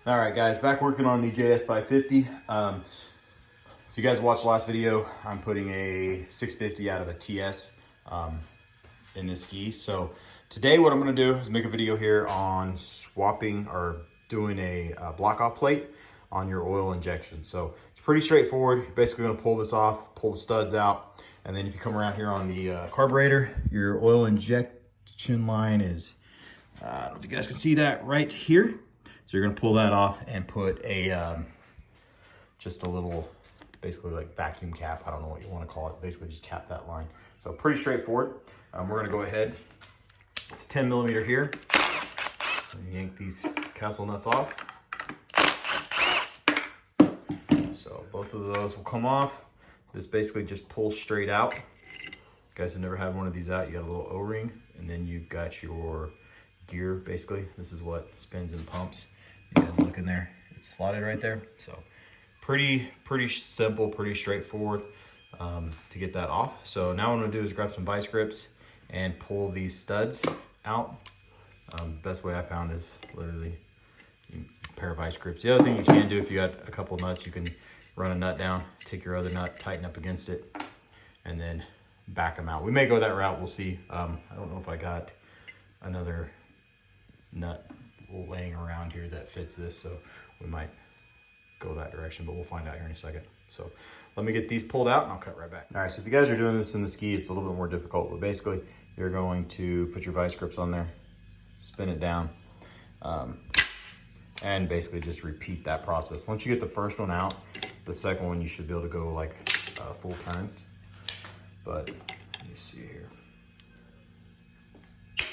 All right, guys, back working on the JS550. If you guys watched the last video, I'm putting a 650 out of a TS in this ski. So today what I'm gonna do is make a video here on swapping or doing a block off plate on your oil injection. So it's pretty straightforward. You're basically gonna pull this off, pull the studs out, and then if you come around here on the carburetor, your oil injection line is, I don't know if you guys can see that right here. So you're gonna pull that off and put a, just a little, basically like vacuum cap. I don't know what you wanna call it. Basically just cap that line. So pretty straightforward. We're gonna go ahead. It's 10 millimeter here. Yank these castle nuts off. So both of those will come off. This basically just pulls straight out. If you guys have never had one of these out, you got a little O-ring, and then you've got your gear, basically. This is what spins and pumps. You guys look in there, it's slotted right there. So pretty simple, pretty straightforward to get that off. So now what I'm gonna do is grab some vice grips and pull these studs out. Best way I found is literally a pair of vice grips. The other thing you can do, if you got a couple nuts, you can run a nut down, take your other nut, tighten up against it, and then back them out. We may go that route, we'll see. I don't know if I got another nut laying around here that fits this, so we might go that direction, but we'll find out here in a second. So let me get these pulled out and I'll cut right back. All right, so if you guys are doing this in the ski, it's a little bit more difficult, but basically you're going to put your vice grips on there, spin it down, and basically just repeat that process. Once you get the first one out, the second one you should be able to go like full turn. But let me see here. There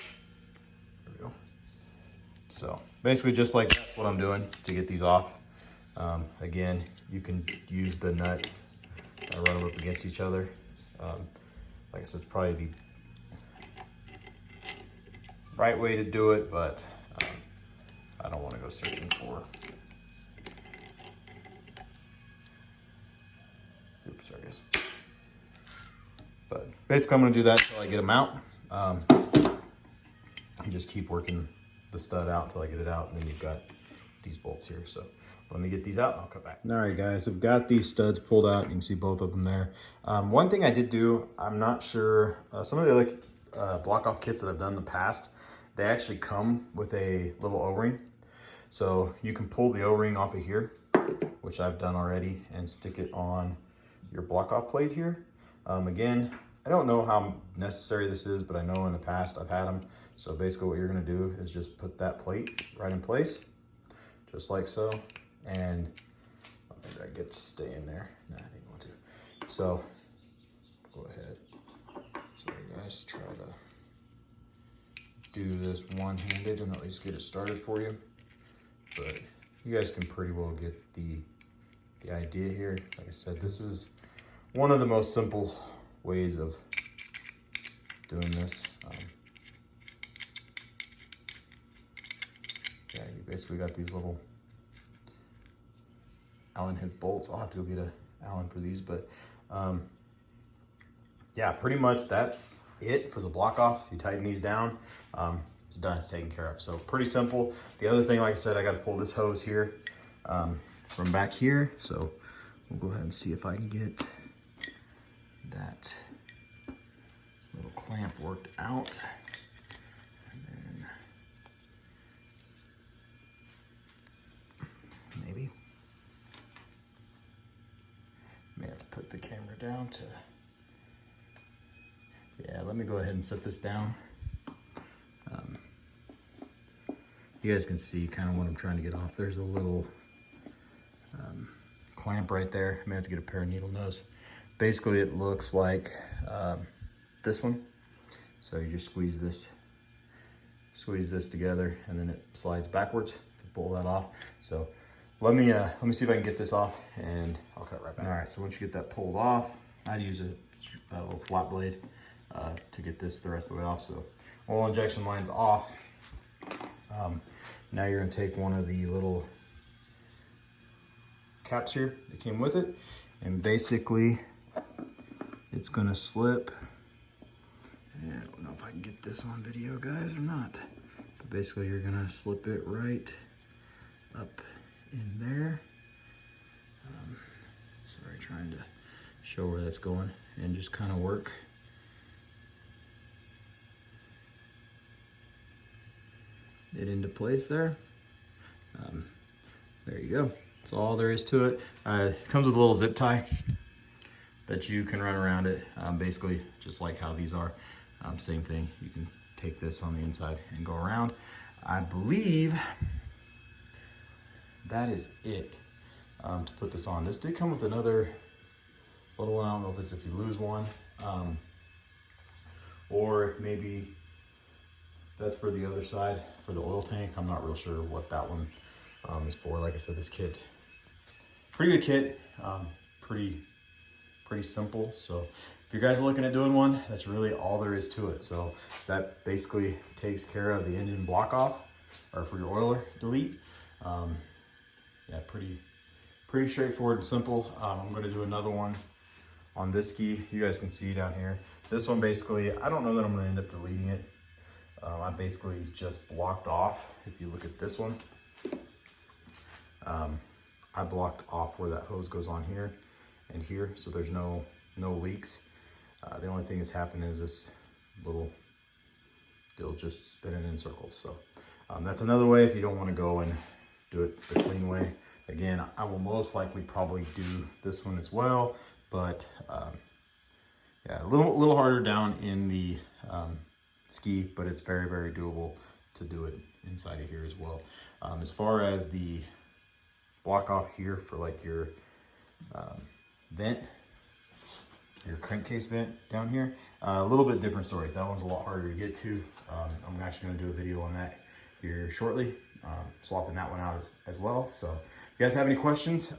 we go. So basically just like that's what I'm doing to get these off. Again, you can use the nuts, run them up against each other. Like I said, it's probably the right way to do it, but I don't want to go searching for. Oops, sorry guys. But basically I'm going to do that until I get them out. And just keep working the stud out until I get it out, and then you've got these bolts here. So let me get these out and I'll cut back. All right guys, I've got these studs pulled out. You can see both of them there. One thing I did do, I'm not sure, some of the other block off kits that I've done in the past, they actually come with a little O-ring. So you can pull the O-ring off of here, which I've done already, and stick it on your block off plate here. Again, I don't know how necessary this is, but I know in the past I've had them. So basically what you're gonna do is just put that plate right in place, just like so. And maybe I get to stay in there. Nah, I didn't want to. So go ahead. So you guys try to do this one-handed and at least get it started for you. But you guys can pretty well get the idea here. Like I said, this is one of the most simple ways of doing this. Yeah, you basically got these little Allen head bolts. I'll have to go get a Allen for these, but yeah, pretty much that's it for the block off. You tighten these down, it's done, it's taken care of. So pretty simple. The other thing, like I said, I got to pull this hose here from back here. So we'll go ahead and see if I can get that little clamp worked out. And then maybe may have to put the camera down to, yeah, let me go ahead and set this down. You guys can see kind of what I'm trying to get off. There's a little clamp right there. I may have to get a pair of needle nose. Basically it looks like this one. So you just squeeze this together, and then it slides backwards to pull that off. So let me see if I can get this off, and I'll cut right back. All right, so once you get that pulled off, I'd use a little flat blade to get this the rest of the way off. So oil injection line's off. Now you're gonna take one of the little caps here that came with it, and basically it's gonna slip. And I don't know if I can get this on video, guys, or not. But basically you're gonna slip it right up in there. Sorry, trying to show where that's going and just kind of work it into place there. There you go. That's all there is to it. It comes with a little zip tie that you can run around it. Basically, just like how these are. Same thing. You can take this on the inside and go around. I believe that is it to put this on. This did come with another little one. I don't know if it's if you lose one, or if maybe that's for the other side for the oil tank. I'm not real sure what that one is for. Like I said, this kit, pretty good kit, pretty simple. So if you guys are looking at doing one, that's really all there is to it. So that basically takes care of the engine block off, or for your oiler delete. Yeah, pretty straightforward and simple. I'm going to do another one on this ski. You guys can see down here. This one basically, I don't know that I'm going to end up deleting it. I basically just blocked off. If you look at this one, I blocked off where that hose goes on here and here, so there's no leaks. The only thing that's happened is this little deal just spinning in circles. So that's another way if you don't want to go and do it the clean way. Again, I will most likely probably do this one as well, but yeah, a little harder down in the ski, but it's very doable to do it inside of here as well. As far as the block off here for like your vent, your crankcase vent down here, a little bit different story. That one's a lot harder to get to. I'm actually going to do a video on that here shortly, swapping that one out as well. So if you guys have any questions,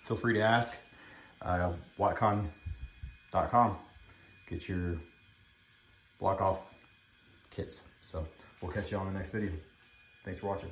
feel free to ask. Wattcon.com, get your block off kits. So we'll catch you on the next video. Thanks for watching.